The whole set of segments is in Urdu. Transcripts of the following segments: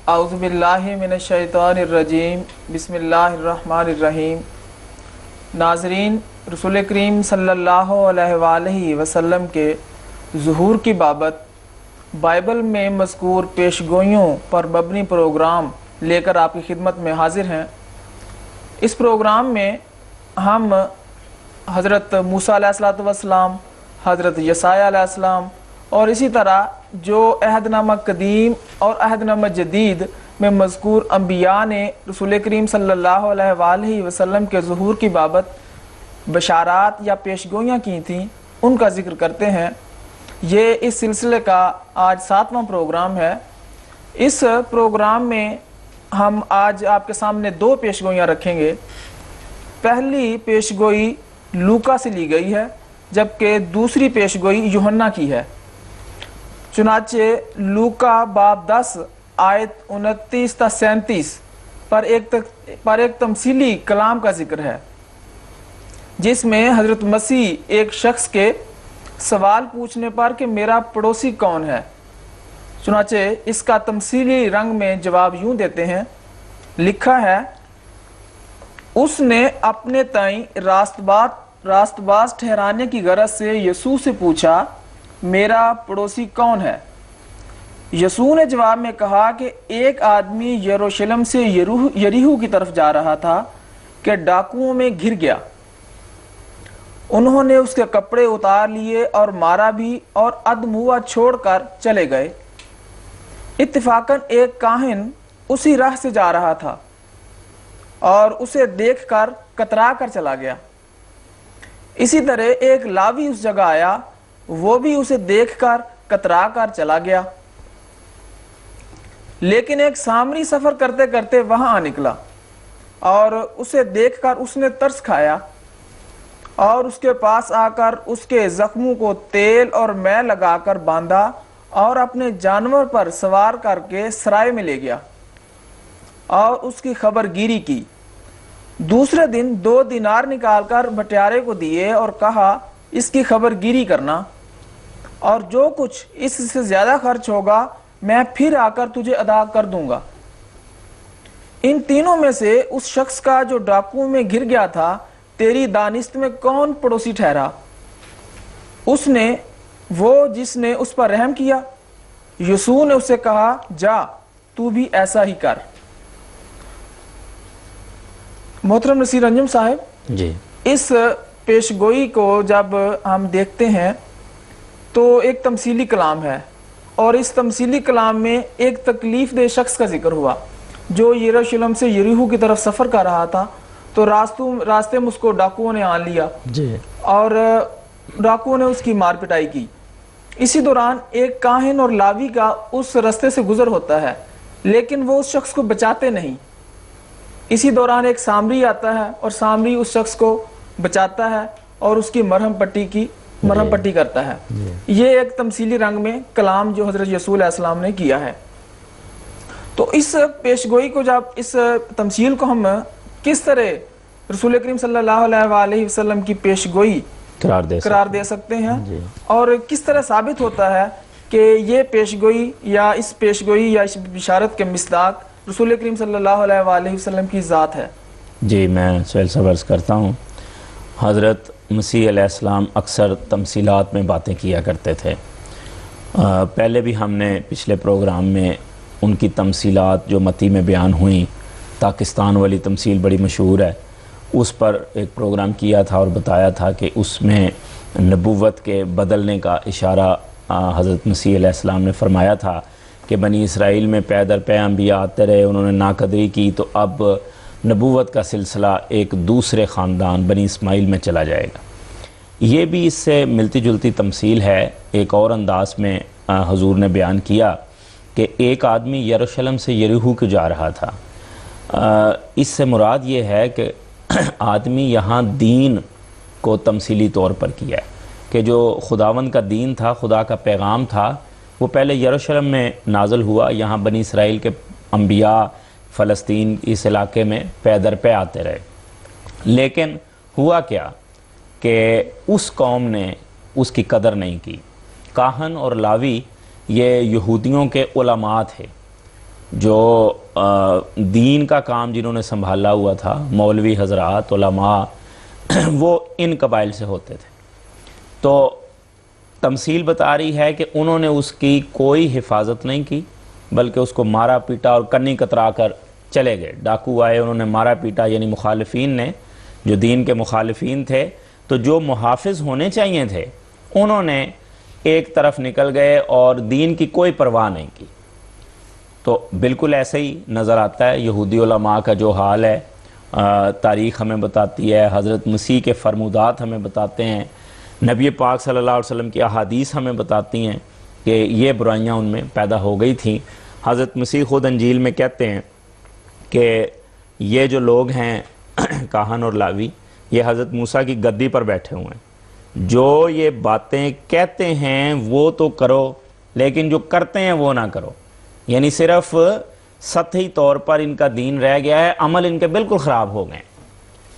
اعوذ باللہ من الشیطان الرجیم بسم اللہ الرحمن الرحیم۔ ناظرین، رسول کریم صلی اللہ علیہ وآلہ وسلم کے ظہور کی بابت بائبل میں مذکور پیشگوئیوں پر مبنی پروگرام لے کر آپ کی خدمت میں حاضر ہیں۔ اس پروگرام میں ہم حضرت موسیٰ علیہ السلام، حضرت یسایہ علیہ السلام اور اسی طرح جو عہد نامہ قدیم اور عہد نامہ جدید میں مذکور انبیاء نے رسول کریم صلی اللہ علیہ وآلہ وسلم کے ظہور کی بابت بشارات یا پیشگوئیاں کی تھیں، ان کا ذکر کرتے ہیں۔ یہ اس سلسلے کا آج 7واں پروگرام ہے۔ اس پروگرام میں ہم آج آپ کے سامنے 2 پیشگوئیاں رکھیں گے۔ پہلی پیشگوئی لوکا سے لی گئی ہے، جبکہ دوسری پیشگوئی یوحنا کی ہے۔ چنانچہ لوکا باب 10 آیت 29 تا 37 پر ایک تمثیلی کلام کا ذکر ہے، جس میں حضرت مسیح ایک شخص کے سوال پوچھنے پر کہ میرا پڑوسی کون ہے، چنانچہ اس کا تمثیلی رنگ میں جواب یوں دیتے ہیں۔ لکھا ہے، اس نے اپنے تائیں راست باز ٹھہرانے کی غرض سے یسوع سے پوچھا، میرا پڑوسی کون ہے؟ یسوع نے جواب میں کہا کہ ایک آدمی یروشلم سے یریحو کی طرف جا رہا تھا کہ ڈاکوؤں میں گر گیا۔ انہوں نے اس کے کپڑے اتار لیے اور مارا بھی اور ادموا چھوڑ کر چلے گئے۔ اتفاقاً ایک کاہن اسی راہ سے جا رہا تھا اور اسے دیکھ کر کترا کر چلا گیا۔ اسی طرح ایک لاوی اس جگہ آیا، وہ بھی اسے دیکھ کر کترا کر چلا گیا۔ لیکن ایک سامری سفر کرتے کرتے وہاں آ نکلا اور اسے دیکھ کر اس نے ترس کھایا اور اس کے پاس آ کر اس کے زخموں کو تیل اور مے لگا کر باندھا اور اپنے جانور پر سوار کر کے سرائے میں لے گیا اور اس کی خبر گیری کی۔ دوسرے دن 2 دینار نکال کر بٹیارے کو دیے اور کہا، اس کی خبر گیری کرنا، اور جو کچھ اس سے زیادہ خرچ ہوگا میں پھر آ کر تجھے ادا کر دوں گا۔ ان تینوں میں سے اس شخص کا جو ڈاکوؤں میں گر گیا تھا، تیری دانست میں کون پڑوسی ٹھہرا؟ اس نے، وہ جس نے اس پر رحم کیا۔ یسوع نے اسے کہا، جا، تو بھی ایسا ہی کر۔ محترم نصیر انجم صاحب، جی، اس پیشگوئی کو جب ہم دیکھتے ہیں تو ایک تمثیلی کلام ہے، اور اس تمثیلی کلام میں ایک تکلیف دہ شخص کا ذکر ہوا جو یروشلم سے یریحو کی طرف سفر کر رہا تھا۔ تو راستے میں اس کو ڈاکوؤں نے آن لیا اور ڈاکوؤں نے اس کی مار پٹائی کی۔ اسی دوران ایک کاہن اور لاوی کا اس راستے سے گزر ہوتا ہے، لیکن وہ اس شخص کو بچاتے نہیں۔ اسی دوران ایک سامری آتا ہے اور سامری اس شخص کو بچاتا ہے اور اس کی مرہم پٹی کرتا ہے۔ یہ ایک تمثیلی رنگ میں کلام جو حضرت یسوع علیہ السلام نے کیا ہے۔ تو اس پیشگوئی کو، جب اس تمثیل کو ہم کس طرح رسول کریم صلی اللہ علیہ وآلہ وسلم کی پیشگوئی قرار دے سکتے ہیں، اور کس طرح ثابت ہوتا ہے کہ یہ پیشگوئی یا اس بشارت کے مصداق رسول کریم صلی اللہ علیہ وآلہ وسلم کی ذات ہے؟ جی، میں سوال سبرز کرتا ہوں۔ حضرت مسیح علیہ السلام اکثر تمثیلات میں باتیں کیا کرتے تھے۔ پہلے بھی ہم نے پچھلے پروگرام میں ان کی تمثیلات جو متی میں بیان ہوئیں، پاکستان والی تمثیل بڑی مشہور ہے، اس پر ایک پروگرام کیا تھا اور بتایا تھا کہ اس میں نبوت کے بدلنے کا اشارہ حضرت مسیح علیہ السلام نے فرمایا تھا کہ بنی اسرائیل میں پے در پے انبیاء آتے رہے، انہوں نے ناقدری کی، تو اب نبوت کا سلسلہ ایک دوسرے خاندان بنی اسماعیل میں چلا جائے گا۔ یہ بھی اس سے ملتی جلتی تمثیل ہے۔ ایک اور انداز میں حضور نے بیان کیا کہ ایک آدمی یروشلم سے یریحو کو جا رہا تھا۔ اس سے مراد یہ ہے کہ آدمی یہاں دین کو تمثیلی طور پر کیا ہے کہ جو خداوند کا دین تھا، خدا کا پیغام تھا، وہ پہلے یروشلم میں نازل ہوا، یہاں بنی اسرائیل کے انبیاء فلسطین اس علاقے میں پے در پے آتے رہے۔ لیکن ہوا کیا کہ اس قوم نے اس کی قدر نہیں کی۔ کاہن اور لاوی یہ یہودیوں کے علماء تھے، جو دین کا کام جنہوں نے سنبھالا ہوا تھا، مولوی حضرات، علماء، وہ ان قبائل سے ہوتے تھے۔ تو تمثیل بتا رہی ہے کہ انہوں نے اس کی کوئی حفاظت نہیں کی، بلکہ اس کو مارا پیٹا اور کنی کترا کر چلے گئے۔ ڈاکو آئے، انہوں نے مارا پیٹا، یعنی مخالفین نے، جو دین کے مخالفین تھے، تو جو محافظ ہونے چاہیے تھے انہوں نے ایک طرف نکل گئے اور دین کی کوئی پرواہ نہیں کی۔ تو بالکل ایسے ہی نظر آتا ہے یہودی علماء کا جو حال ہے، تاریخ ہمیں بتاتی ہے، حضرت مسیح کے فرمودات ہمیں بتاتے ہیں، نبی پاک صلی اللہ علیہ وسلم کی احادیث ہمیں بتاتی ہیں کہ یہ برائیاں ان میں پیدا ہو گئی تھیں۔ حضرت مسیح خود انجیل میں کہتے ہیں کہ یہ جو لوگ ہیں کاہن اور لاوی، یہ حضرت موسیٰ کی گدی پر بیٹھے ہوئے ہیں، جو یہ باتیں کہتے ہیں وہ تو کرو، لیکن جو کرتے ہیں وہ نہ کرو، یعنی صرف سطحی طور پر ان کا دین رہ گیا ہے، عمل ان کے بالکل خراب ہو گئے۔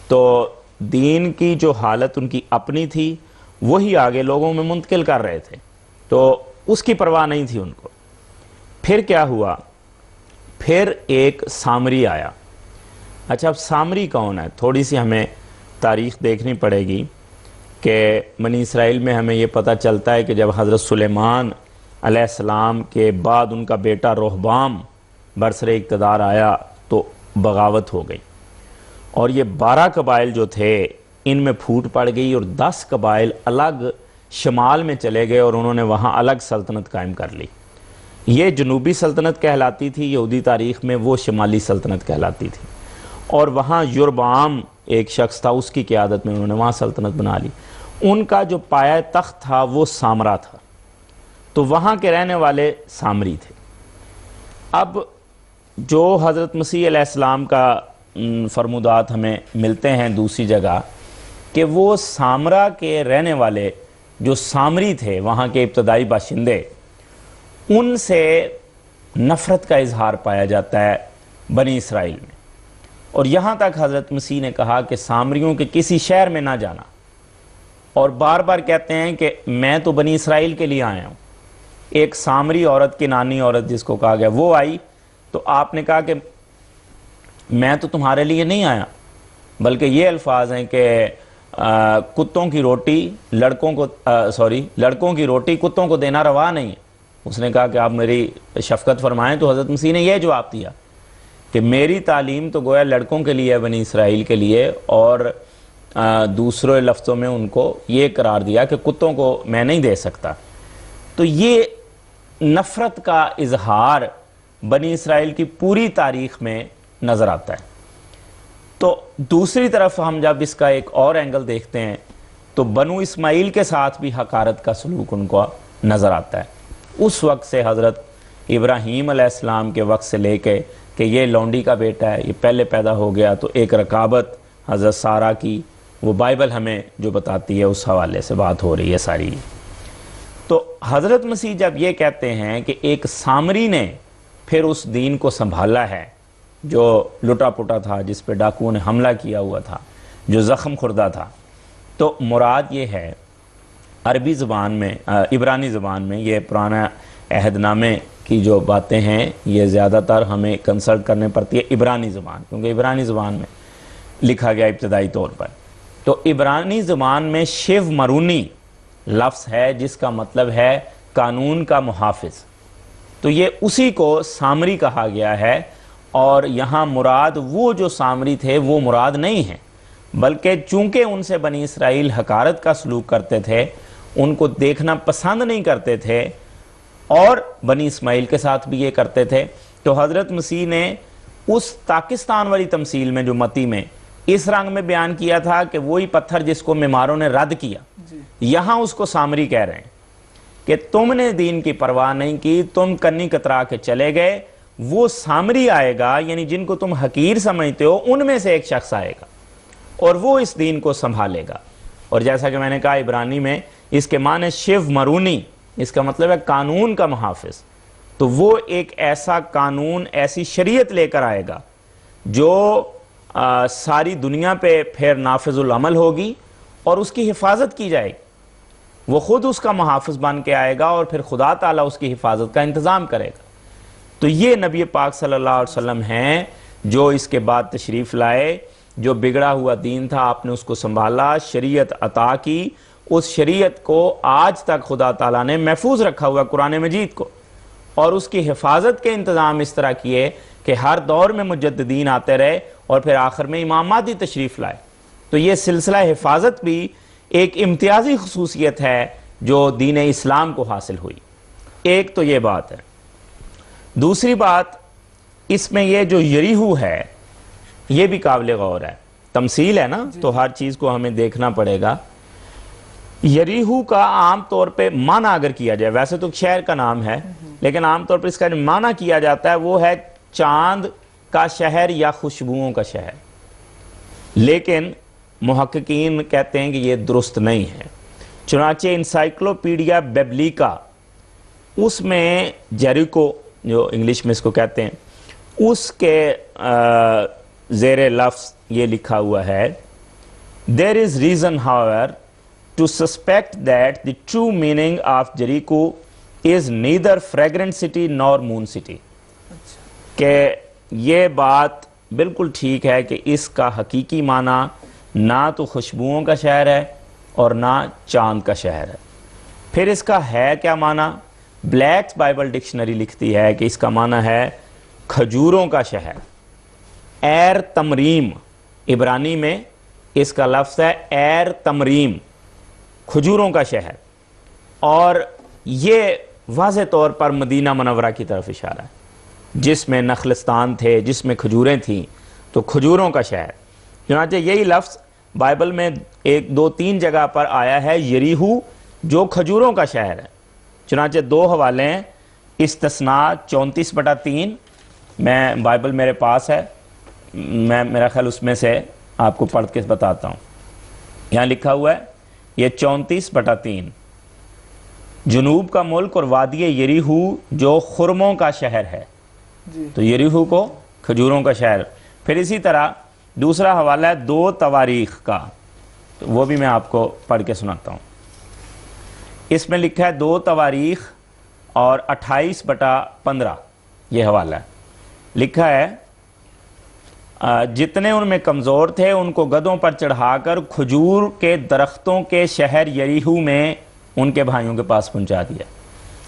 تو دین کی جو حالت ان کی اپنی تھی وہی آگے لوگوں میں منتقل کر رہے تھے، تو اس کی پرواہ نہیں تھی ان کو۔ پھر کیا ہوا؟ پھر ایک سامری آیا۔ اچھا، اب سامری کون ہے؟ تھوڑی سی ہمیں تاریخ دیکھنی پڑے گی کہ بنی اسرائیل میں ہمیں یہ پتہ چلتا ہے کہ جب حضرت سلیمان علیہ السلام کے بعد ان کا بیٹا رہبام برسر اقتدار آیا تو بغاوت ہو گئی، اور یہ 12 قبائل جو تھے ان میں پھوٹ پڑ گئی، اور 10 قبائل الگ شمال میں چلے گئے اور انہوں نے وہاں الگ سلطنت قائم کر لی۔ یہ جنوبی سلطنت کہلاتی تھی یہودی تاریخ میں، وہ شمالی سلطنت کہلاتی تھی، اور وہاں یربعام ایک شخص تھا، اس کی قیادت میں انہوں نے وہاں سلطنت بنا لی۔ ان کا جو پایہ تخت تھا وہ سامرا تھا، تو وہاں کے رہنے والے سامری تھے۔ اب جو حضرت مسیح علیہ السلام کا فرمودات ہمیں ملتے ہیں دوسری جگہ کہ وہ سامرا کے رہنے والے جو سامری تھے، وہاں کے ابتدائی باشندے، ان سے نفرت کا اظہار پایا جاتا ہے بنی اسرائیل میں، اور یہاں تک حضرت مسیح نے کہا کہ سامریوں کے کسی شہر میں نہ جانا، اور بار بار کہتے ہیں کہ میں تو بنی اسرائیل کے لیے آیا ہوں۔ ایک سامری عورت، کنانی عورت جس کو کہا گیا، وہ آئی تو آپ نے کہا کہ میں تو تمہارے لیے نہیں آیا، بلکہ یہ الفاظ ہیں کہ کتوں کی روٹی لڑکوں کی روٹی کتوں کو دینا روا نہیں ہے۔ اس نے کہا کہ آپ میری شفقت فرمائیں، تو حضرت مسیح نے یہ جواب دیا کہ میری تعلیم تو گویا لڑکوں کے لیے ہے، بنی اسرائیل کے لیے، اور دوسرے لفظوں میں ان کو یہ قرار دیا کہ کتوں کو میں نہیں دے سکتا۔ تو یہ نفرت کا اظہار بنی اسرائیل کی پوری تاریخ میں نظر آتا ہے۔ تو دوسری طرف ہم جب اس کا ایک اور اینگل دیکھتے ہیں تو بنو اسماعیل کے ساتھ بھی حقارت کا سلوک ان کو نظر آتا ہے۔ اس وقت سے حضرت ابراہیم علیہ السلام کے وقت سے لے کے کہ یہ لونڈی کا بیٹا ہے، یہ پہلے پیدا ہو گیا، تو ایک رکابت حضرت سارہ کی، وہ بائبل ہمیں جو بتاتی ہے اس حوالے سے بات ہو رہی ہے ساری۔ تو حضرت مسیح جب یہ کہتے ہیں کہ ایک سامری نے پھر اس دین کو سنبھالا ہے جو لٹا پٹا تھا، جس پہ ڈاکوؤں نے حملہ کیا ہوا تھا، جو زخم خوردہ تھا، تو مراد یہ ہے عربی زبان میں، عبرانی زبان میں، یہ پرانا عہد نامے کی جو باتیں ہیں یہ زیادہ تر ہمیں کنسلٹ کرنے پڑتی ہے عبرانی زبان، کیونکہ عبرانی زبان میں لکھا گیا ابتدائی طور پر۔ تو عبرانی زبان میں شیو مرونی لفظ ہے جس کا مطلب ہے قانون کا محافظ، تو یہ اسی کو سامری کہا گیا ہے، اور یہاں مراد وہ جو سامری تھے وہ مراد نہیں ہیں، بلکہ چونکہ ان سے بنی اسرائیل حقارت کا سلوک کرتے تھے، ان کو دیکھنا پسند نہیں کرتے تھے، اور بنی اسماعیل کے ساتھ بھی یہ کرتے تھے، تو حضرت مسیح نے اس پاکستان والی تمثیل میں جو متی میں اس رنگ میں بیان کیا تھا کہ وہی پتھر جس کو معماروں نے رد کیا، یہاں اس کو سامری کہہ رہے ہیں کہ تم نے دین کی پرواہ نہیں کی، تم کنی کترا کے چلے گئے، وہ سامری آئے گا، یعنی جن کو تم حقیر سمجھتے ہو ان میں سے ایک شخص آئے گا اور وہ اس دین کو سنبھالے گا۔ اور جیسا کہ میں نے کہا عبرانی میں اس کے معنی شیو مرونی، اس کا مطلب ہے قانون کا محافظ، تو وہ ایک ایسا قانون، ایسی شریعت لے کر آئے گا جو ساری دنیا پہ پھر نافذ العمل ہوگی اور اس کی حفاظت کی جائے گی، وہ خود اس کا محافظ بن کے آئے گا اور پھر خدا تعالیٰ اس کی حفاظت کا انتظام کرے گا۔ تو یہ نبی پاک صلی اللہ علیہ وسلم ہیں جو اس کے بعد تشریف لائے، جو بگڑا ہوا دین تھا آپ نے اس کو سنبھالا، شریعت عطا کی، اس شریعت کو آج تک خدا تعالیٰ نے محفوظ رکھا ہوا قرآن مجید کو، اور اس کی حفاظت کے انتظام اس طرح کیے کہ ہر دور میں مجددین آتے رہے اور پھر آخر میں امام مہدی تشریف لائے۔ تو یہ سلسلہ حفاظت بھی ایک امتیازی خصوصیت ہے جو دین اسلام کو حاصل ہوئی۔ ایک تو یہ بات ہے۔ دوسری بات، اس میں یہ جو یریحو ہے یہ بھی قابل غور ہے، تمثیل ہے نا، تو ہر چیز کو ہمیں دیکھنا پڑے گا۔ یریحو کا عام طور پہ معنی اگر کیا جائے، ویسے تو شہر کا نام ہے لیکن عام طور پر اس کا معنی کیا جاتا ہے وہ ہے چاند کا شہر یا خوشبوؤں کا شہر، لیکن محققین کہتے ہیں کہ یہ درست نہیں ہے۔ چنانچہ انسائکلوپیڈیا بیبلیکا اس میں جیریکو، جو انگلش میں اس کو کہتے ہیں، اس کے زیر لفظ یہ لکھا ہوا ہے There is reason however to suspect that the true meaning of Jericho is neither fragrant city nor moon city، کہ یہ بات بالکل ٹھیک ہے کہ اس کا حقیقی معنی نہ تو خوشبوؤں کا شہر ہے اور نہ چاند کا شہر ہے۔ پھر اس کا ہے کیا معنی؟ بلیکس بائبل ڈکشنری لکھتی ہے کہ اس کا معنی ہے کھجوروں کا شہر، ایر تمریم، عبرانی میں اس کا لفظ ہے ایر تمریم، کھجوروں کا شہر، اور یہ واضح طور پر مدینہ منورہ کی طرف اشارہ ہے جس میں نخلستان تھے، جس میں کھجوریں تھیں، تو کھجوروں کا شہر۔ چنانچہ یہی لفظ بائبل میں 1 2 3 جگہ پر آیا ہے یریحو جو کھجوروں کا شہر ہے۔ چنانچہ 2 حوالے ہیں، استثناء 34/3، میں بائبل میرے پاس ہے، میں میرا خیال اس میں سے آپ کو پڑھ کے بتاتا ہوں۔ یہاں لکھا ہوا ہے یہ 34/3، جنوب کا ملک اور وادی یریحو جو خرموں کا شہر ہے، تو یریحو کو کھجوروں کا شہر۔ پھر اسی طرح دوسرا حوالہ ہے 2 تواریخ کا، تو وہ بھی میں آپ کو پڑھ کے سناتا ہوں۔ اس میں لکھا ہے 2 تواریخ اور 28/15، یہ حوالہ ہے۔ لکھا ہے جتنے ان میں کمزور تھے ان کو گدھوں پر چڑھا کر کھجور کے درختوں کے شہر یریحو میں ان کے بھائیوں کے پاس پہنچا دیا۔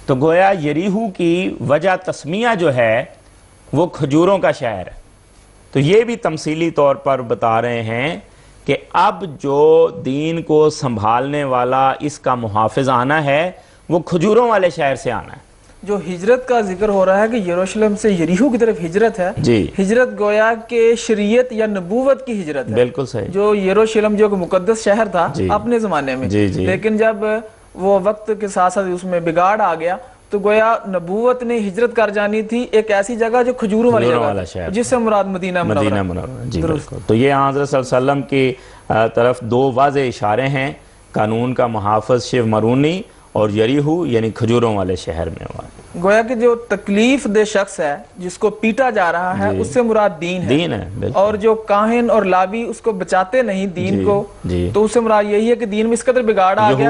تو گویا یریحو کی وجہ تسمیہ جو ہے وہ کھجوروں کا شہر ہے۔ تو یہ بھی تمثیلی طور پر بتا رہے ہیں کہ اب جو دین کو سنبھالنے والا، اس کا محافظ آنا ہے، وہ کھجوروں والے شہر سے آنا ہے۔ جو ہجرت کا ذکر ہو رہا ہے کہ یروشلم سے یریحو کی طرف ہجرت ہے، جی، ہجرت گویا کہ شریعت یا نبوت کی ہجرت ہے۔ بالکل صحیح۔ جو یروشلم جو کہ مقدس شہر تھا اپنے زمانے میں، لیکن جب وہ وقت کے ساتھ ساتھ اس میں بگاڑ آ گیا تو گویا نبوت نے ہجرت کر جانی تھی ایک ایسی جگہ جو کھجوروں والی جگہ، جس سے مراد مدینہ منورہ۔ جی بالکل۔ تو یہ حضرت صلی اللہ علیہ وسلم کی طرف 2 واضح اشارے ہیں، قانون کا محافظ شیو مرونی اور یریحو یعنی کھجوروں والے شہر میں ہوا۔ گویا کہ جو تکلیف دہ شخص ہے جس کو پیٹا جا رہا ہے اس سے مراد دین ہے، اور جو کاہن اور لاوی اس کو بچاتے نہیں دین کو، تو اس سے مراد یہی ہے کہ دین میں اس قدر بگاڑ آ گیا۔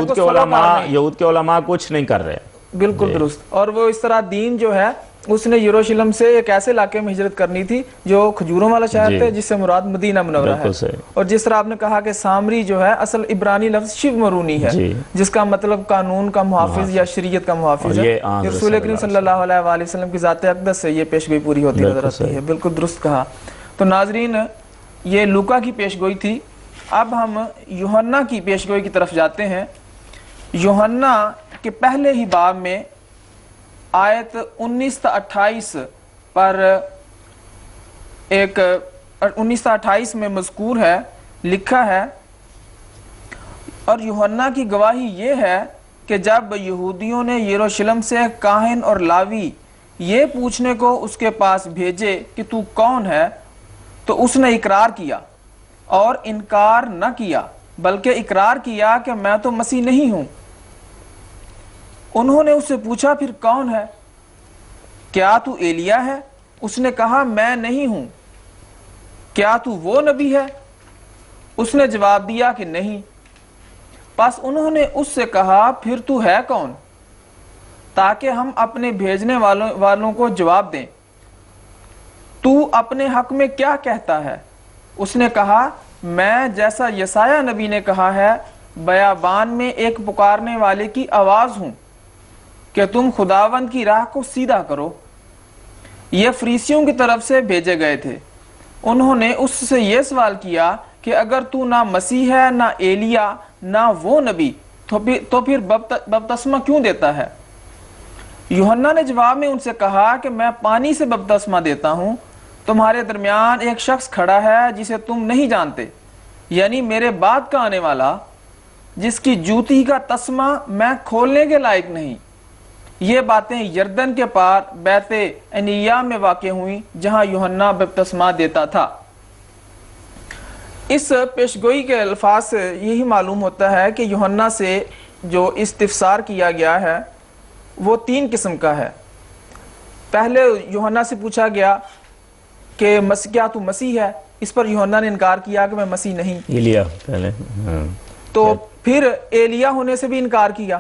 یہود کے علماء کچھ نہیں کر رہے، بالکل درست۔ اور وہ اس طرح دین جو ہے اس نے یروشلم سے ایک ایسے علاقے میں ہجرت کرنی تھی جو کھجوروں والا شہر تھے، جس سے مراد مدینہ منورہ ہے۔ اور جس طرح آپ نے کہا کہ سامری جو ہے اصل عبرانی لفظ شیو مرونی ہے، جس کا مطلب قانون کا محافظ یا شریعت کا محافظ ہے۔ رسول کریم صلی اللہ علیہ وآلہ وسلم کی ذات اقدس سے یہ پیشگوئی پوری ہوتی نظر آتی ہے۔ بالکل درست کہا۔ تو ناظرین، یہ لوکا کی پیشگوئی تھی۔ اب ہم یوحنا کی پیشگوئی کی طرف جاتے ہیں۔ یوحنا کے پہلے ہی باب میں آیت 19 تا 28 پر 19 تا 28 میں مذکور ہے، لکھا ہے، اور یوحنا کی گواہی یہ ہے کہ جب یہودیوں نے یروشلم سے کاہن اور لاوی یہ پوچھنے کو اس کے پاس بھیجے کہ تو کون ہے، تو اس نے اقرار کیا اور انکار نہ کیا، بلکہ اقرار کیا کہ میں تو مسیح نہیں ہوں۔ انہوں نے اس سے پوچھا پھر کون ہے؟ کیا تو ایلیا ہے؟ اس نے کہا میں نہیں ہوں۔ کیا تو وہ نبی ہے؟ اس نے جواب دیا کہ نہیں۔ پس انہوں نے اس سے کہا پھر تو ہے کون تاکہ ہم اپنے بھیجنے والوں کو جواب دیں۔ تو اپنے حق میں کیا کہتا ہے؟ اس نے کہا، میں جیسا یسایہ نبی نے کہا ہے بیابان میں ایک پکارنے والے کی آواز ہوں کہ تم خداوند کی راہ کو سیدھا کرو۔ یہ فریسیوں کی طرف سے بھیجے گئے تھے۔ انہوں نے اس سے یہ سوال کیا کہ اگر تو نہ مسیح ہے، نہ ایلیا، نہ وہ نبی، تو پھر بپتسمہ کیوں دیتا ہے؟ یوحنا نے جواب میں ان سے کہا کہ میں پانی سے بپتسمہ دیتا ہوں، تمہارے درمیان ایک شخص کھڑا ہے جسے تم نہیں جانتے، یعنی میرے بعد کا آنے والا، جس کی جوتی کا تسمہ میں کھولنے کے لائق نہیں۔ یہ باتیں یردن کے پار بیت عنیہ میں واقع ہوئیں جہاں یوحنا بپتسمہ دیتا تھا۔ اس پیشگوئی کے الفاظ سے یہی معلوم ہوتا ہے کہ یوحنا سے جو استفسار کیا گیا ہے وہ 3 قسم کا ہے۔ پہلے یوحنا سے پوچھا گیا کہ کیا تو مسیح ہے؟ اس پر یوحنا نے انکار کیا کہ میں مسیح نہیں۔ ایلیا پہلے تو پھر ایلیا ہونے سے بھی انکار کیا،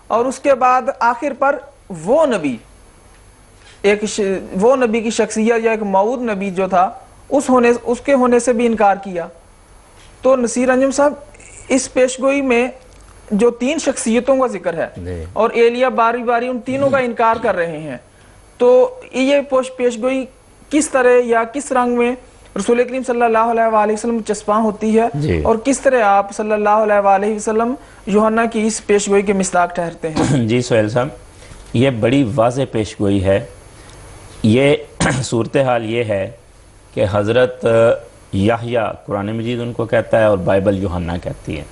اور اس کے بعد آخر پر وہ نبی کی شخصیت یا ایک موعود نبی جو تھا اس کے ہونے سے بھی انکار کیا۔ تو نصیر انجم صاحب، اس پیشگوئی میں جو 3 شخصیتوں کا ذکر ہے اور ایلیا باری باری ان تینوں کا انکار کر رہے ہیں، تو یہ پیشگوئی کس طرح یا کس رنگ میں رسول کریم صلی اللہ علیہ وآلہ وسلم چسپاں ہوتی ہے، اور کس طرح آپ صلی اللہ علیہ وآلہ وسلم یوحنا کی اس پیشگوئی کے مصداق ٹھہرتے ہیں؟ جی سہیل صاحب، یہ بڑی واضح پیشگوئی ہے۔ یہ صورتحال یہ ہے کہ حضرت یحییٰ، قرآن مجید ان کو کہتا ہے اور بائبل یوحنا کہتی ہے،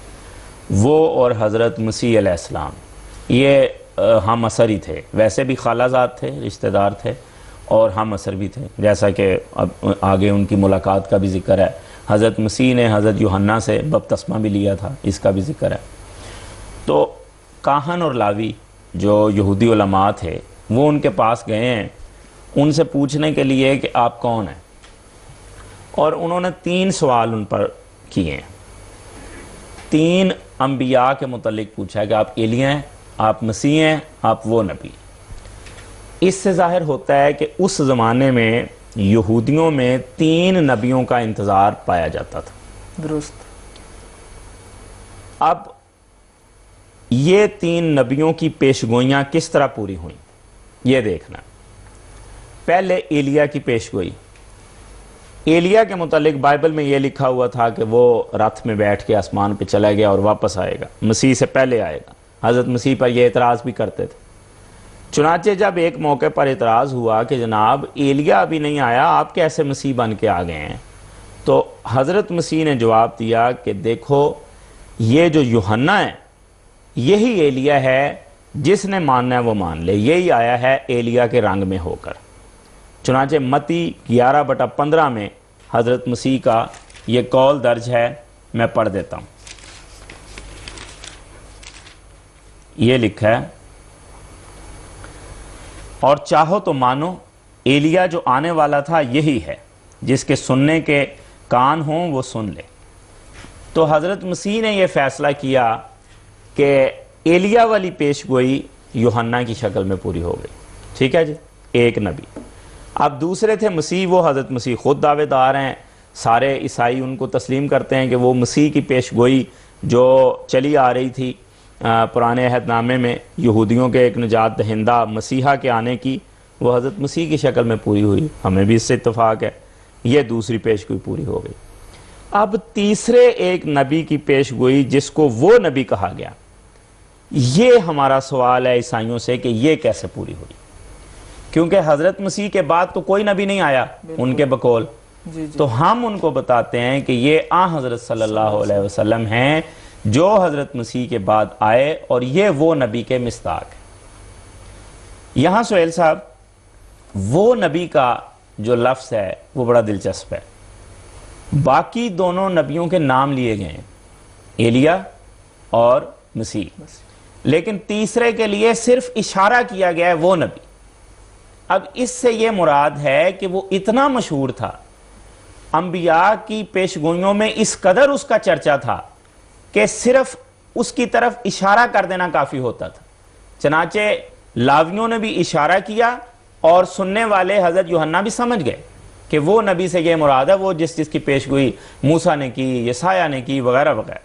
وہ اور حضرت مسیح علیہ السلام یہ ہم عصر ہی تھے، ویسے بھی خالہ زاد تھے، رشتہ دار تھے، اور ہم عصر بھی تھے، جیسا کہ اب آگے ان کی ملاقات کا بھی ذکر ہے۔ حضرت مسیح نے حضرت یوحنا سے بپتسمہ بھی لیا تھا، اس کا بھی ذکر ہے۔ تو کاہن اور لاوی جو یہودی علماء تھے وہ ان کے پاس گئے ہیں ان سے پوچھنے کے لیے کہ آپ کون ہیں، اور انہوں نے 3 سوال ان پر کیے ہیں۔ 3 انبیاء کے متعلق پوچھا ہے کہ آپ ایلیا ہیں، آپ مسیح ہیں، آپ وہ نبی۔ اس سے ظاہر ہوتا ہے کہ اس زمانے میں یہودیوں میں 3 نبیوں کا انتظار پایا جاتا تھا۔ درست۔ اب یہ 3 نبیوں کی پیشگوئیاں کس طرح پوری ہوئیں یہ دیکھنا۔ پہلے ایلیا کی پیشگوئی۔ ایلیا کے متعلق بائبل میں یہ لکھا ہوا تھا کہ وہ رتھ میں بیٹھ کے آسمان پہ چلا گیا اور واپس آئے گا، مسیح سے پہلے آئے گا۔ حضرت مسیح پر یہ اعتراض بھی کرتے تھے۔ چنانچہ جب ایک موقع پر اعتراض ہوا کہ جناب ایلیا ابھی نہیں آیا، آپ کیسے مسیح بن کے آ گئے ہیں، تو حضرت مسیح نے جواب دیا کہ دیکھو یہ جو یوحنا ہے یہی ایلیا ہے، جس نے ماننا ہے وہ مان لے، یہی آیا ہے ایلیا کے رنگ میں ہو کر۔ چنانچہ متی 11/15 میں حضرت مسیح کا یہ قول درج ہے، میں پڑھ دیتا ہوں۔ یہ لکھا ہے، اور چاہو تو مانو ایلیا جو آنے والا تھا یہی ہے، جس کے سننے کے کان ہوں وہ سن لے۔ تو حضرت مسیح نے یہ فیصلہ کیا کہ ایلیا والی پیشگوئی یوحنا کی شکل میں پوری ہو گئی، ٹھیک ہے جی، ایک نبی۔ اب دوسرے تھے مسیح، وہ حضرت مسیح خود دعوے دار ہیں، سارے عیسائی ان کو تسلیم کرتے ہیں کہ وہ مسیح کی پیشگوئی جو چلی آ رہی تھی پرانے عہد نامے میں یہودیوں کے ایک نجات دہندہ مسیحا کے آنے کی، وہ حضرت مسیح کی شکل میں پوری ہوئی، ہمیں بھی اس سے اتفاق ہے۔ یہ دوسری پیشگوئی پوری ہو گئی۔ اب تیسرے ایک نبی کی پیشگوئی جس کو وہ نبی کہا گیا، یہ ہمارا سوال ہے عیسائیوں سے کہ یہ کیسے پوری ہوئی، کیونکہ حضرت مسیح کے بعد تو کوئی نبی نہیں آیا ان کے بقول۔ تو ہم ان کو بتاتے ہیں کہ یہ حضرت صلی اللہ علیہ وسلم ہیں جو حضرت مسیح کے بعد آئے، اور یہ وہ نبی کے مصداق ہیں۔ یہاں سہیل صاحب وہ نبی کا جو لفظ ہے وہ بڑا دلچسپ ہے۔ باقی دونوں نبیوں کے نام لیے گئے ہیں، ایلیا اور مسیح، لیکن تیسرے کے لیے صرف اشارہ کیا گیا ہے وہ نبی۔ اب اس سے یہ مراد ہے کہ وہ اتنا مشہور تھا، انبیاء کی پیشگوئیوں میں اس قدر اس کا چرچا تھا کہ صرف اس کی طرف اشارہ کر دینا کافی ہوتا تھا۔ چنانچہ لاویوں نے بھی اشارہ کیا اور سننے والے حضرت یوحنا بھی سمجھ گئے کہ وہ نبی سے یہ مراد ہے، وہ جس کی پیشگوئی موسیٰ نے کی، یسایہ نے کی، وغیرہ وغیرہ۔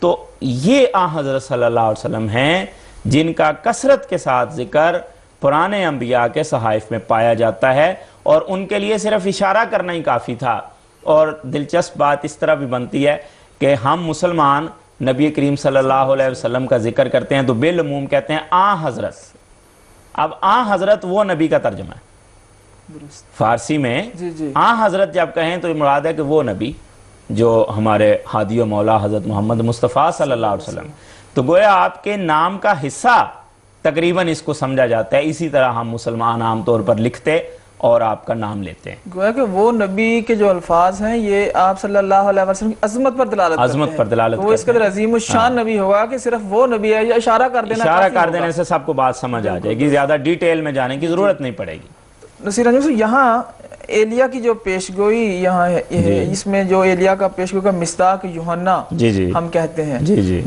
تو یہ حضرت صلی اللہ علیہ وسلم ہیں جن کا کثرت کے ساتھ ذکر پرانے انبیاء کے صحائف میں پایا جاتا ہے، اور ان کے لیے صرف اشارہ کرنا ہی کافی تھا۔ اور دلچسپ بات اس طرح بھی بنتی ہے کہ ہم مسلمان نبی کریم صلی اللہ علیہ وسلم کا ذکر کرتے ہیں تو بالعموم کہتے ہیں حضرت۔ اب حضرت وہ نبی کا ترجمہ ہے فارسی میں، حضرت جب کہیں تو مراد ہے کہ وہ نبی جو ہمارے ہادی و مولا حضرت محمد مصطفیٰ صلی اللہ علیہ وسلم، تو گویا آپ کے نام کا حصہ تقریباً اس کو سمجھا جاتا ہے۔ اسی طرح ہم مسلمان عام طور پر لکھتے اور آپ کا نام لیتے ہیں۔ گویا کہ وہ نبی کے جو الفاظ ہیں یہ آپ صلی اللہ علیہ وسلم کی عظمت پر دلالت کرتے ہیں، عظمت پر دلالت کرتے ہیں۔ وہ اس قدر عظیم الشان نبی ہوگا کہ صرف وہ نبی ہے، یا اشارہ کر دینے سے سب کو بات سمجھ آ جائے گی، زیادہ ڈیٹیل میں جانے کی ضرورت نہیں پڑے گی۔ نصیر انجم سے یہاں ایلیا کی جو پیشگوئی یہاں ہے، اس میں جو ایلیا کا پیشگوئی کا مصداق یوحنا ہم کہتے ہیں،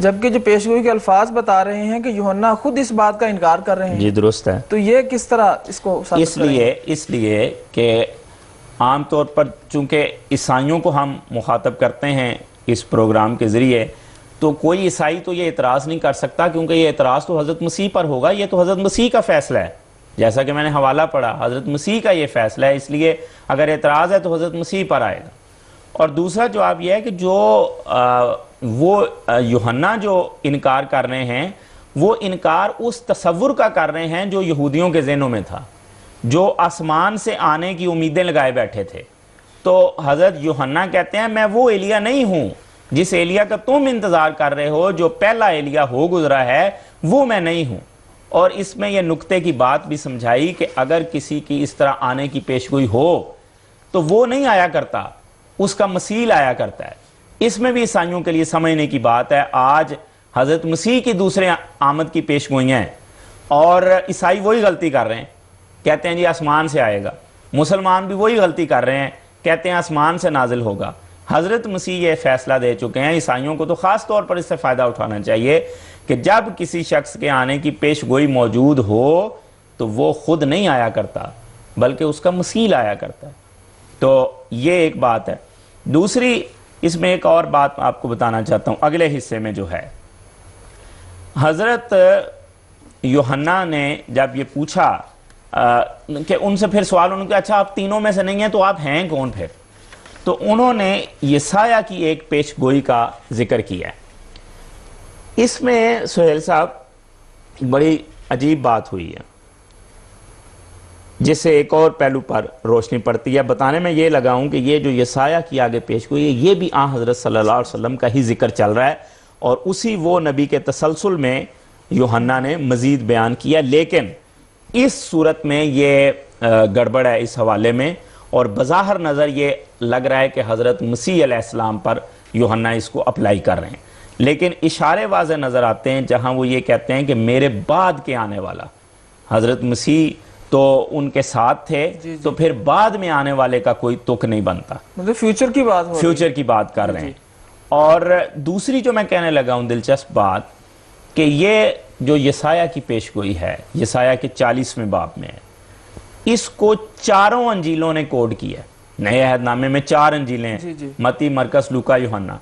جبکہ جو پیشگوئی کے الفاظ بتا رہے ہیں کہ یوحنا خود اس بات کا انکار کر رہے ہیں۔ جی درست ہے۔ تو یہ کس طرح اس کو ثابت کریں گے؟ اس لیے کہ عام طور پر چونکہ عیسائیوں کو ہم مخاطب کرتے ہیں اس پروگرام کے ذریعے، تو کوئی عیسائی تو یہ اعتراض نہیں کر سکتا، کیونکہ یہ اعتراض تو حضرت مسیح پر ہوگا، یہ تو حضرت مسیح کا فیصلہ ہے، جیسا کہ میں نے حوالہ پڑھا حضرت مسیح کا یہ فیصلہ ہے، اس لیے اگر اعتراض ہے تو حضرت مسیح پر آئے گا۔ اور دوسرا جواب یہ ہے کہ جو وہ یوحنا جو انکار کر رہے ہیں، وہ انکار اس تصور کا کر رہے ہیں جو یہودیوں کے ذہنوں میں تھا، جو آسمان سے آنے کی امیدیں لگائے بیٹھے تھے۔ تو حضرت یوحنا کہتے ہیں میں وہ ایلیا نہیں ہوں جس ایلیا کا تم انتظار کر رہے ہو، جو پہلا ایلیا ہو گزرا ہے وہ میں نہیں ہوں۔ اور اس میں یہ نقطے کی بات بھی سمجھائی کہ اگر کسی کی اس طرح آنے کی پیشگوئی ہو تو وہ نہیں آیا کرتا، اس کا مثیل آیا کرتا ہے۔ اس میں بھی عیسائیوں کے لیے سمجھنے کی بات ہے۔ آج حضرت مسیح کی دوسرے آمد کی پیشگوئیاں ہیں اور عیسائی وہی غلطی کر رہے ہیں، کہتے ہیں جی آسمان سے آئے گا۔ مسلمان بھی وہی غلطی کر رہے ہیں، کہتے ہیں آسمان سے نازل ہوگا۔ حضرت مسیح یہ فیصلہ دے چکے ہیں، عیسائیوں کو تو خاص طور پر اس سے فائدہ اٹھانا چاہیے کہ جب کسی شخص کے آنے کی پیشگوئی موجود ہو تو وہ خود نہیں آیا کرتا بلکہ اس کا مثیل آیا کرتا ہے۔ تو یہ ایک بات ہے۔ دوسری اس میں ایک اور بات آپ کو بتانا چاہتا ہوں اگلے حصے میں جو ہے، حضرت یوحنا نے جب یہ پوچھا کہ ان سے پھر سوال انہوں نے کہا اچھا آپ تینوں میں سے نہیں ہیں تو آپ ہیں کون پھر؟ تو انہوں نے یسایہ کی ایک پیشگوئی کا ذکر کیا ہے۔ اس میں سہیل صاحب بڑی عجیب بات ہوئی ہے جس سے ایک اور پہلو پر روشنی پڑتی ہے۔ بتانے میں یہ لگا ہوں کہ یہ جو یسایہ کی آگے پیشگوئی ہے یہ بھی حضرت صلی اللہ علیہ وسلم کا ہی ذکر چل رہا ہے، اور اسی وہ نبی کے تسلسل میں یوحنا نے مزید بیان کیا، لیکن اس صورت میں یہ گڑبڑ ہے اس حوالے میں، اور بظاہر نظر یہ لگ رہا ہے کہ حضرت مسیح علیہ السلام پر یوحنا اس کو اپلائی کر رہے ہیں، لیکن اشارے واضح نظر آتے ہیں جہاں وہ یہ کہتے ہیں کہ میرے بعد کے آنے والا۔ حضرت مسیح تو ان کے ساتھ تھے، تو پھر بعد میں آنے والے کا کوئی تک نہیں بنتا، مطلب فیوچر کی بات ہو رہی ہے، فیوچر کی بات کر رہے ہیں۔ اور دوسری جو میں کہنے لگا ہوں دلچسپ بات کہ یہ جو یسایہ کی پیشگوئی ہے، یسایہ کے 40ویں باب میں ہے، اس کو چاروں انجیلوں نے کوڈ کیا ہے۔ نئے عہد نامے میں 4 انجیلیں ہیں، متی، مرکس، لوکا، یوحنا،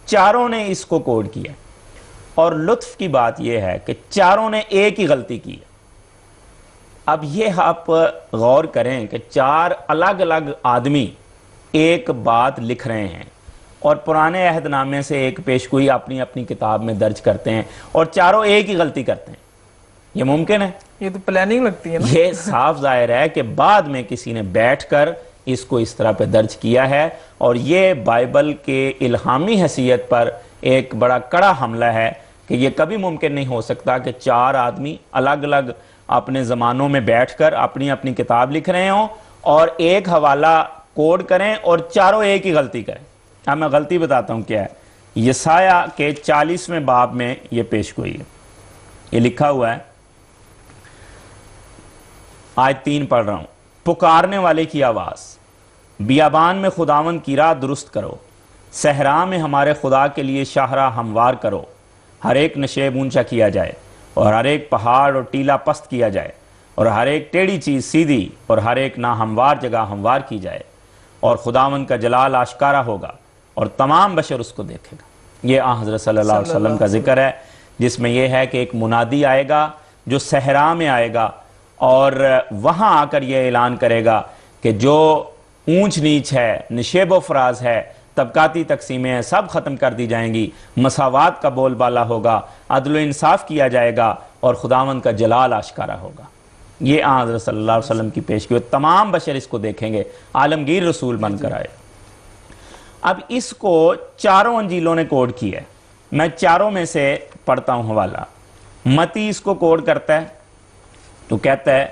چاروں نے اس کو کوڈ کیا۔ اور لطف کی بات یہ ہے کہ چاروں نے ایک ہی غلطی کی ہے۔ اب یہ آپ غور کریں کہ 4 الگ الگ آدمی ایک بات لکھ رہے ہیں اور پرانے عہد نامے سے ایک پیشگوئی اپنی اپنی کتاب میں درج کرتے ہیں، اور چاروں ایک ہی غلطی کرتے ہیں۔ یہ ممکن ہے؟ یہ تو پلاننگ لگتی ہے نا۔ یہ صاف ظاہر ہے کہ بعد میں کسی نے بیٹھ کر اس کو اس طرح پہ درج کیا ہے، اور یہ بائبل کے الہامی حیثیت پر ایک بڑا کڑا حملہ ہے کہ یہ کبھی ممکن نہیں ہو سکتا کہ 4 آدمی الگ الگ اپنے زمانوں میں بیٹھ کر اپنی اپنی کتاب لکھ رہے ہوں اور ایک حوالہ کوڈ کریں اور چاروں ایک ہی غلطی کریں۔ اب میں غلطی بتاتا ہوں کیا ہے۔ یسایہ کے 40ویں باب میں یہ پیشگوئی ہے، یہ لکھا ہوا ہے، آیت 3 پڑھ رہا ہوں۔ پکارنے والے کی آواز، بیابان میں خداوند کی راہ درست کرو، صحرا میں ہمارے خدا کے لیے شاہراہ ہموار کرو، ہر ایک نشیب اونچا کیا جائے، اور ہر ایک پہاڑ اور ٹیلا پست کیا جائے اور ہر ایک ٹیڑھی چیز سیدھی اور ہر ایک ناہموار جگہ ہموار کی جائے، اور خداوند کا جلال آشکارا ہوگا اور تمام بشر اس کو دیکھے گا۔ یہ آن حضرت صلی اللہ علیہ وسلم کا ذکر ہے، جس میں یہ ہے کہ ایک منادی آئے گا جو صحرا میں آئے گا اور وہاں آ کر یہ اعلان کرے گا کہ جو اونچ نیچ ہے، نشیب و فراز ہے، طبقاتی تقسیمیں ہیں، سب ختم کر دی جائیں گی، مساوات کا بول بالا ہوگا، عدل و انصاف کیا جائے گا اور خداوند کا جلال آشکارا ہوگا۔ یہ آن حضرت صلی اللہ علیہ وسلم کی پیشگوئی، تمام بشر اس کو دیکھیں گے، عالمگیر رسول بن کر آئے۔ اب اس کو چاروں انجیلوں نے کوڈ کیا ہے، میں چاروں میں سے پڑھتا ہوں حوالہ۔ متی اس کو کوڈ کرتا ہے تو کہتا ہے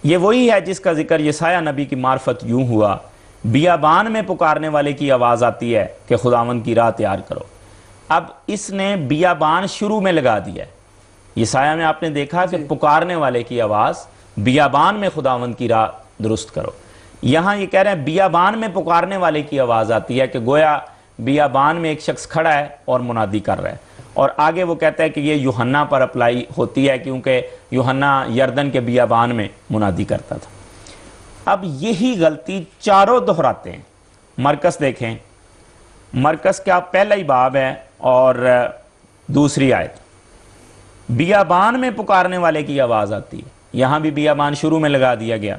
یہ وہی ہے جس کا ذکر یسایہ نبی کی معرفت یوں ہوا، بیابان میں پکارنے والے کی آواز آتی ہے کہ خداوند کی راہ تیار کرو۔ اب اس نے بیابان شروع میں لگا دیا ہے۔ یسایہ میں آپ نے دیکھا کہ پکارنے والے کی آواز، بیابان میں خداوند کی راہ درست کرو۔ یہاں یہ کہہ رہے ہیں بیابان میں پکارنے والے کی آواز آتی ہے کہ گویا بیابان میں ایک شخص کھڑا ہے اور منادی کر رہا ہے۔ اور آگے وہ کہتا ہے کہ یہ یوحنا پر اپلائی ہوتی ہے کیونکہ یوحنا یردن کے بیابان میں منادی کرتا تھا۔ اب یہی غلطی چاروں دہراتے ہیں۔ مرکز دیکھیں، مرکز کا پہلا ہی باب ہے اور دوسری آیت، بیابان میں پکارنے والے کی آواز آتی ہے، یہاں بھی بیابان شروع میں لگا دیا گیا۔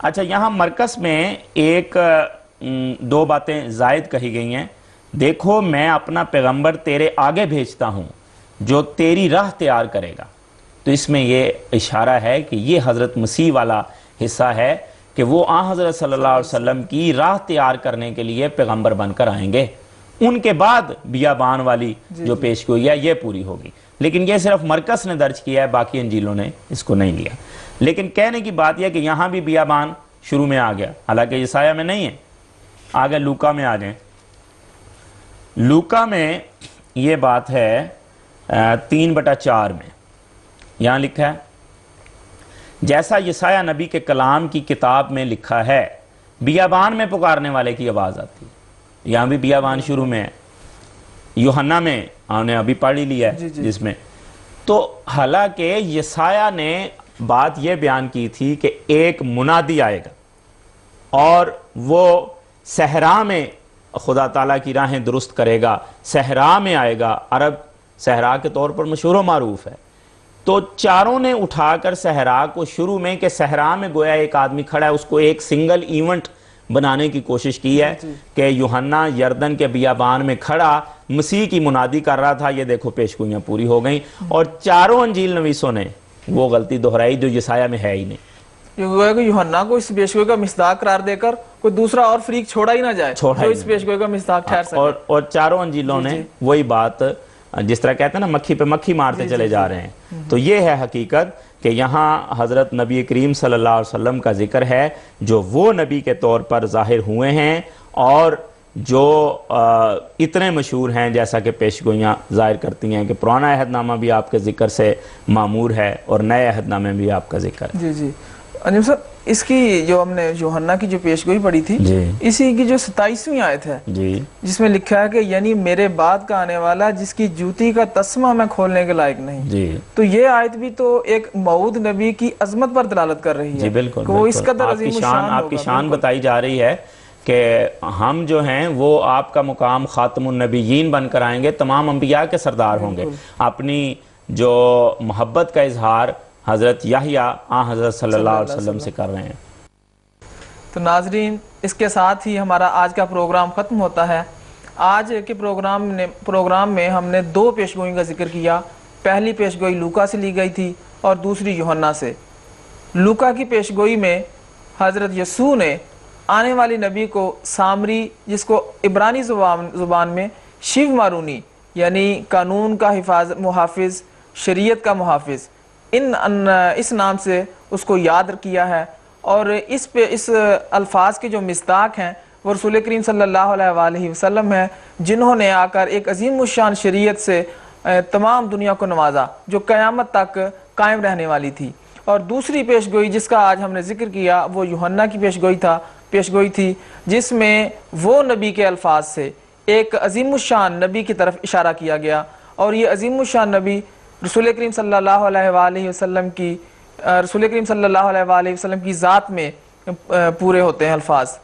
اچھا، یہاں مرکز میں ایک دو باتیں زائد کہی گئی ہیں، دیکھو میں اپنا پیغمبر تیرے آگے بھیجتا ہوں جو تیری راہ تیار کرے گا۔ تو اس میں یہ اشارہ ہے کہ یہ حضرت مسیح والا حصہ ہے کہ وہ آن حضرت صلی اللہ علیہ وسلم کی راہ تیار کرنے کے لیے پیغمبر بن کر آئیں گے، ان کے بعد بیابان والی جو پیشگوئی ہے یہ پوری ہوگی۔ لیکن یہ صرف مرکز نے درج کیا ہے، باقی انجیلوں نے اس کو نہیں لیا۔ لیکن کہنے کی بات یہ کہ یہاں بھی بیابان شروع میں آ گیا، حالانکہ یسایہ میں نہیں ہے۔ آگے لوکا میں آ جائیں، لوکا میں یہ بات ہے 3/4 میں، یہاں لکھا ہے جیسا یسایہ نبی کے کلام کی کتاب میں لکھا ہے، بیابان میں پکارنے والے کی آواز آتی ہے۔ یہاں بھی بیابان شروع میں ہے۔ یوحنا میں آپ نے ابھی پڑھ ہی لیا ہے جس میں، تو حالانکہ یسایہ نے بات یہ بیان کی تھی کہ ایک منادی آئے گا اور وہ صحرا میں خدا تعالیٰ کی راہیں درست کرے گا، صحرا میں آئے گا، عرب صحرا کے طور پر مشہور و معروف ہے۔ تو چاروں نے اٹھا کر صحرا کو شروع میں کہ صحرا میں گویا ایک آدمی کھڑا ہے، اس کو ایک سنگل ایونٹ بنانے کی کوشش کی ہے کہ یوحنا یردن کے بیابان میں کھڑا مسیح کی منادی کر رہا تھا۔ یہ دیکھو پیشگوئیاں پوری ہو گئیں، اور چاروں انجیل نویسوں نے وہ غلطی دہرائی جو یسایہ میں ہے ہی نہیں۔ یہ گویا کہ یوحنا کو اس پیشگوئی کا مصداق قرار دے کر کوئی دوسرا اور فریق چھوڑا ہی نہ جائے جو اس پیشگوئی کا مصداق ٹھہر سکے۔ اور چاروں انجیلوں نے وہی بات، جس طرح کہتے ہیں نا مکھی پہ مکھی مارتے چلے جا رہے ہیں، تو یہ ہے حقیقت کہ یہاں حضرت نبی کریم صلی اللہ علیہ وسلم کا ذکر ہے جو وہ نبی کے طور پر ظاہر ہوئے ہیں اور جو اتنے مشہور ہیں، جیسا کہ پیشگوئیاں ظاہر کرتی ہیں کہ پرانا عہد نامہ بھی آپ کے ذکر سے معمور ہے اور نئے عہد نامے بھی آپ کا ذکر ہے۔ جی انجم صاحب، اس کی جو ہم نے یوحنا کی جو پیشگوئی پڑھی تھی، اسی کی جو 27ویں آیت ہے جس میں لکھا ہے کہ یعنی میرے بعد کا آنے والا جس کی جوتی کا تسمہ میں کھولنے کے لائق نہیں، تو یہ آیت بھی تو ایک موعود نبی کی عظمت پر دلالت کر رہی ہے کہ وہ اس قدر عظیم الشان ہوگا۔ آپ کی شان بتائی جا رہی ہے کہ ہم جو ہیں وہ آپ کا مقام خاتم النبیین بن کر آئیں گے، تمام انبیاء کے سردار ہوں گے، اپنی جو محبت کا اظہار حضرت یحییٰ آن حضرت صلی اللہ علیہ وسلم سے کر رہے ہیں۔ تو ناظرین، اس کے ساتھ ہی ہمارا آج کا پروگرام ختم ہوتا ہے۔ آج کے پروگرام میں ہم نے 2 پیشگوئیوں کا ذکر کیا۔ پہلی پیشگوئی لوکا سے لی گئی تھی اور دوسری یوحنا سے۔ لوکا کی پیشگوئی میں حضرت یسوع نے آنے والی نبی کو سامری، جس کو عبرانی زبان میں شیو مارونی یعنی قانون کا محافظ، شریعت کا محافظ، اس نام سے اس کو یاد کیا ہے، اور اس الفاظ کے جو مصداق ہیں وہ رسول کریم صلی اللہ علیہ وآلہ وسلم ہیں، جنہوں نے آ کر ایک عظیم الشان شریعت سے تمام دنیا کو نوازا جو قیامت تک قائم رہنے والی تھی۔ اور دوسری پیشگوئی جس کا آج ہم نے ذکر کیا وہ یوحنا کی پیشگوئی تھی، جس میں وہ نبی کے الفاظ سے ایک عظیم الشان نبی کی طرف اشارہ کیا گیا، اور یہ عظیم الشان نبی رسول کریم صلی اللہ علیہ وآلہ وسلم کی رسول کریم صلی اللہ علیہ وآلہ وسلم کی ذات میں پورے ہوتے ہیں الفاظ۔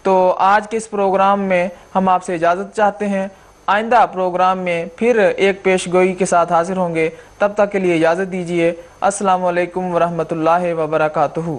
تو آج کے اس پروگرام میں ہم آپ سے اجازت چاہتے ہیں، آئندہ پروگرام میں پھر ایک پیش گوئی کے ساتھ حاضر ہوں گے، تب تک کے لیے اجازت دیجیے۔ السلام علیکم ورحمۃ اللہ وبرکاتہ۔